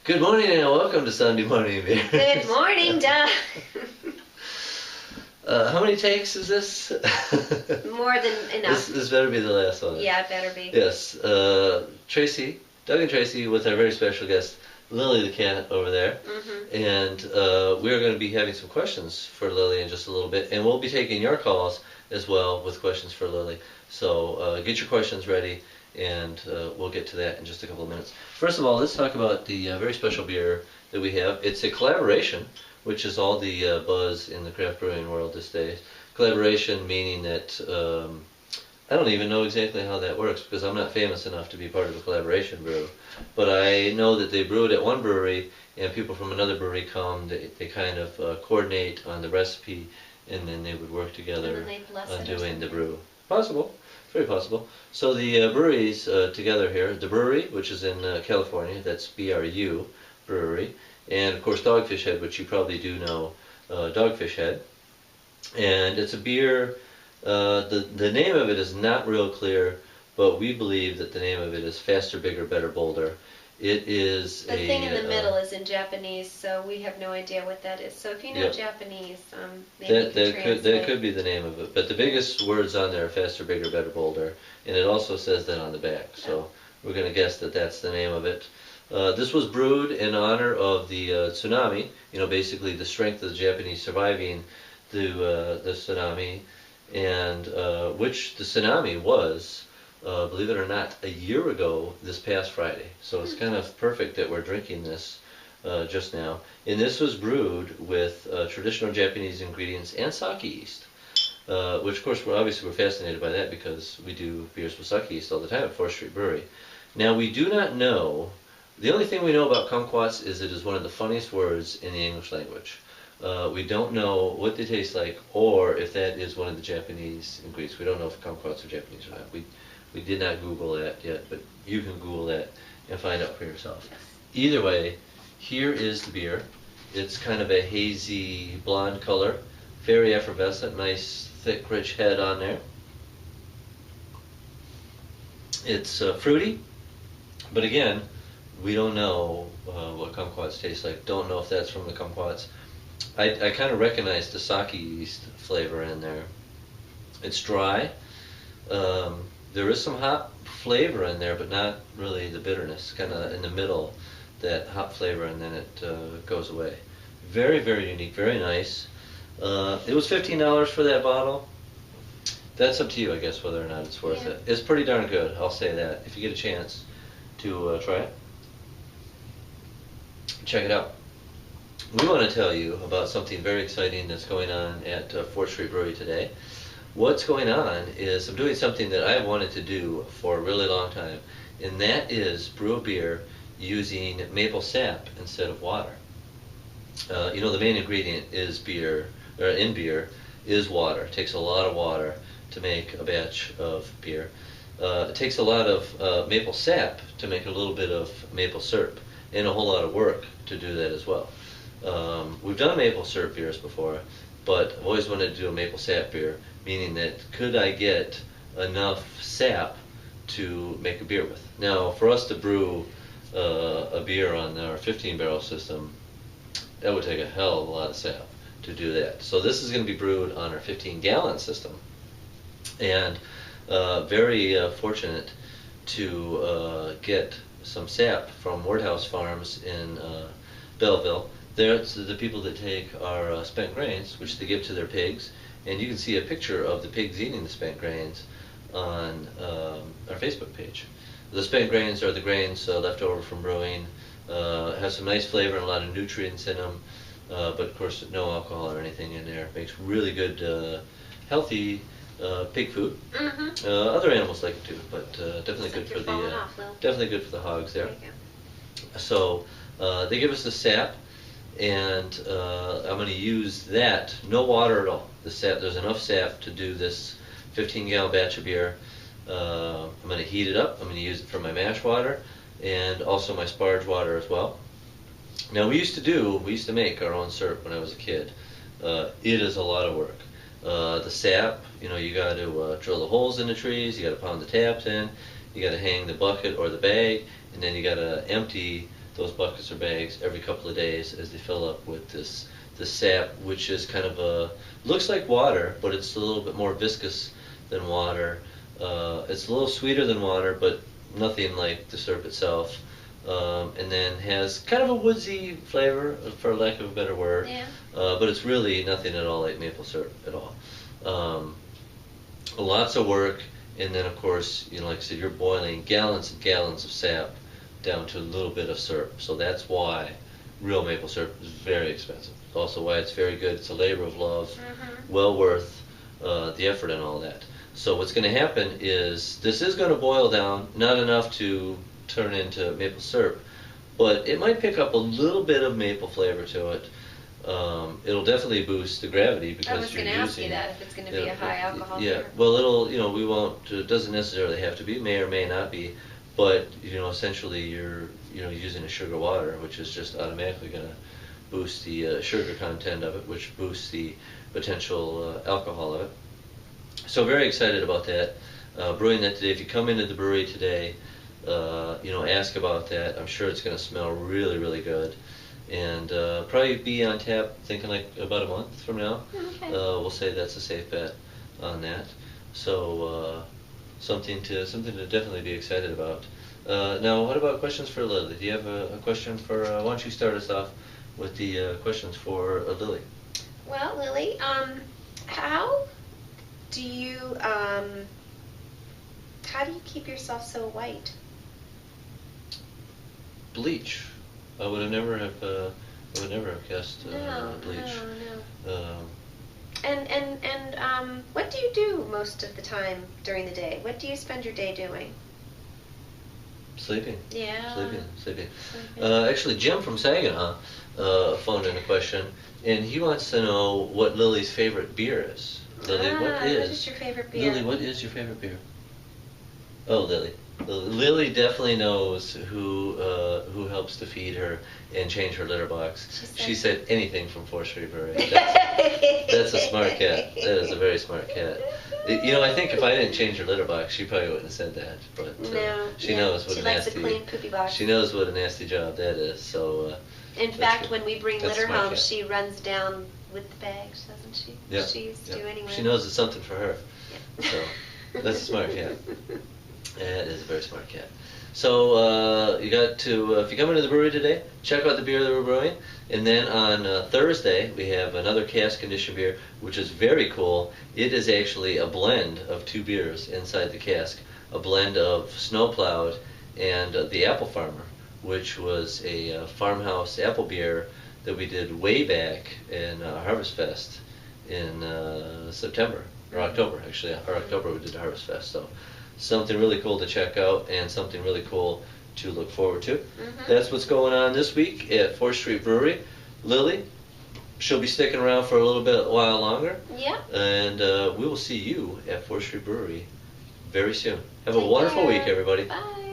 Good morning and welcome to Sunday Morning Beers. Good morning, Doug. How many takes is this? More than enough. This better be the last one. Yeah, it better be. Yes. Tracy, Doug and Tracy with our very special guest, Lily the cat over there. Mm-hmm. And we're going to be having some questions for Lily in just a little bit. And we'll be taking your calls as well with questions for Lily. So get your questions ready. And we'll get to that in just a couple of minutes. First of all, let's talk about the very special beer that we have. It's a collaboration, which is all the buzz in the craft brewing world these days. Collaboration meaning that I don't even know exactly how that works because I'm not famous enough to be part of a collaboration brew. But I know that they brew it at one brewery and people from another brewery come. They kind of coordinate on the recipe and then they would work together on doing the brew. Possible. Very possible. So the breweries together here, the brewery, which is in California, that's BRU Brewery, and of course Dogfish Head, which you probably do know, Dogfish Head. And it's a beer, the name of it is not real clear, but we believe that the name of it is Faster, Bigger, Better, Bolder. It is the thing in the middle is in Japanese, so we have no idea what that is. So if you know Japanese, maybe you can translate. That could be the name of it. But the biggest words on there are Faster, Bigger, Better, Bolder. And it also says that on the back. So we're going to guess that that's the name of it. This was brewed in honor of the tsunami, basically the strength of the Japanese surviving the tsunami, and which the tsunami was, believe it or not, a year ago this past Friday. So it's kind of perfect that we're drinking this just now. And this was brewed with traditional Japanese ingredients and sake yeast, which of course we're fascinated by that because we do beers with sake yeast all the time at 4th Street Brewery. Now we do not know, the only thing we know about kumquats is it is one of the funniest words in the English language. We don't know what they taste like or if that is one of the Japanese ingredients. We don't know if kumquats are Japanese or not. We did not Google that yet, but you can Google that and find out for yourself. Either way, here is the beer. It's kind of a hazy blonde color, very effervescent, nice thick rich head on there. It's fruity, but again, we don't know what kumquats taste like. Don't know if that's from the kumquats. I kind of recognize the sake yeast flavor in there. It's dry. There is some hop flavor in there, but not really the bitterness. Kind of in the middle, that hop flavor, and then it goes away. Very, very unique, very nice. It was $15 for that bottle. That's up to you, I guess, whether or not it's worth it. It's pretty darn good, I'll say that. If you get a chance to try it, check it out. We want to tell you about something very exciting that's going on at 4th Street Brewery today. What's going on is I'm doing something that I've wanted to do for a really long time, and that is brew a beer using maple sap instead of water. The main ingredient is beer is water. It takes a lot of water to make a batch of beer. It takes a lot of maple sap to make a little bit of maple syrup, and a whole lot of work to do that as well. We've done maple syrup beers before, but I've always wanted to do a maple sap beer, meaning that could I get enough sap to make a beer with? Now, for us to brew a beer on our 15-barrel system, that would take a hell of a lot of sap to do that. So this is going to be brewed on our 15-gallon system, and very fortunate to get some sap from Wordhouse Farms in Belleville. They're the people that take our spent grains, which they give to their pigs, and you can see a picture of the pigs eating the spent grains on our Facebook page. The spent grains are the grains left over from brewing, have some nice flavor and a lot of nutrients in them, but of course no alcohol or anything in there. Makes really good, healthy pig food. Mm-hmm. Other animals like it too, but definitely good for the hogs there. So they give us the sap, and I'm going to use that. No water at all. The sap. There's enough sap to do this 15-gallon batch of beer. I'm going to heat it up. I'm going to use it for my mash water and also my sparge water as well. Now we used to make our own syrup when I was a kid. It is a lot of work. The sap, you got to drill the holes in the trees, you got to pound the taps in, you got to hang the bucket or the bag, and then you got to empty those buckets or bags every couple of days as they fill up with this sap, which is kind of looks like water, but it's a little bit more viscous than water. It's a little sweeter than water, but nothing like the syrup itself. And then has kind of a woodsy flavor, for lack of a better word. Yeah. But it's really nothing at all like maple syrup at all. Lots of work, and then of course, like I said, you're boiling gallons and gallons of sap down to a little bit of syrup. So that's why real maple syrup is very expensive. Also why it's very good. It's a labor of love, well worth the effort and all that. So what's going to happen is this is going to boil down, not enough to turn into maple syrup, but it might pick up a little bit of maple flavor to it. It'll definitely boost the gravity because I was going to ask you that, if it's going to be a high alcohol yeah, syrup. well, it'll, we won't, it doesn't necessarily have to be, may or may not be, but, essentially you're, using a sugar water, which is just automatically going to boost the sugar content of it, which boosts the potential alcohol of it. So very excited about that. Brewing that today. If you come into the brewery today, ask about that. I'm sure it's going to smell really, really good. And probably be on tap, thinking like about a month from now. Okay. We'll say that's a safe bet on that. So something to definitely be excited about. Now, what about questions for Lily? Do you have a question for? Why don't you start us off with the questions for Lily? Well, Lily, how do you keep yourself so white? Bleach. I would never have guessed bleach. No. And what do you do most of the time during the day? What do you spend your day doing? Sleeping. Yeah. Sleeping. Actually, Jim from Saginaw phoned in a question, and he wants to know what Lily's favorite beer is. Lily, what is your favorite beer? Lily, what is your favorite beer? Oh, Lily. Lily definitely knows who helps to feed her and change her litter box. She said anything from 4th Street Brewery. That's a smart cat. That is a very smart cat. I think if I didn't change her litter box, she probably wouldn't have said that. But she knows what she a likes nasty. a clean poopy box. She knows what a nasty job that is. So. In fact, when we bring litter home, cat. she runs down with the bags, doesn't she? Yeah. She used to anyway. She knows it's something for her. Yeah. So that's a smart cat. That is a very smart cat. So you got to, if you come into the brewery today, check out the beer that we're brewing. And then on Thursday, we have another cask conditioned beer, which is very cool. It is actually a blend of 2 beers inside the cask. A blend of Snowplowed and the Apple Farmer, which was a farmhouse apple beer that we did way back in Harvest Fest in September, or October, actually. Or October we did the Harvest Fest. So something really cool to check out and something really cool to look forward to. That's what's going on this week at 4th Street Brewery. Lily, she'll be sticking around for a little bit while longer. Yeah. And we will see you at 4th Street Brewery very soon. Have a wonderful week, everybody. Bye.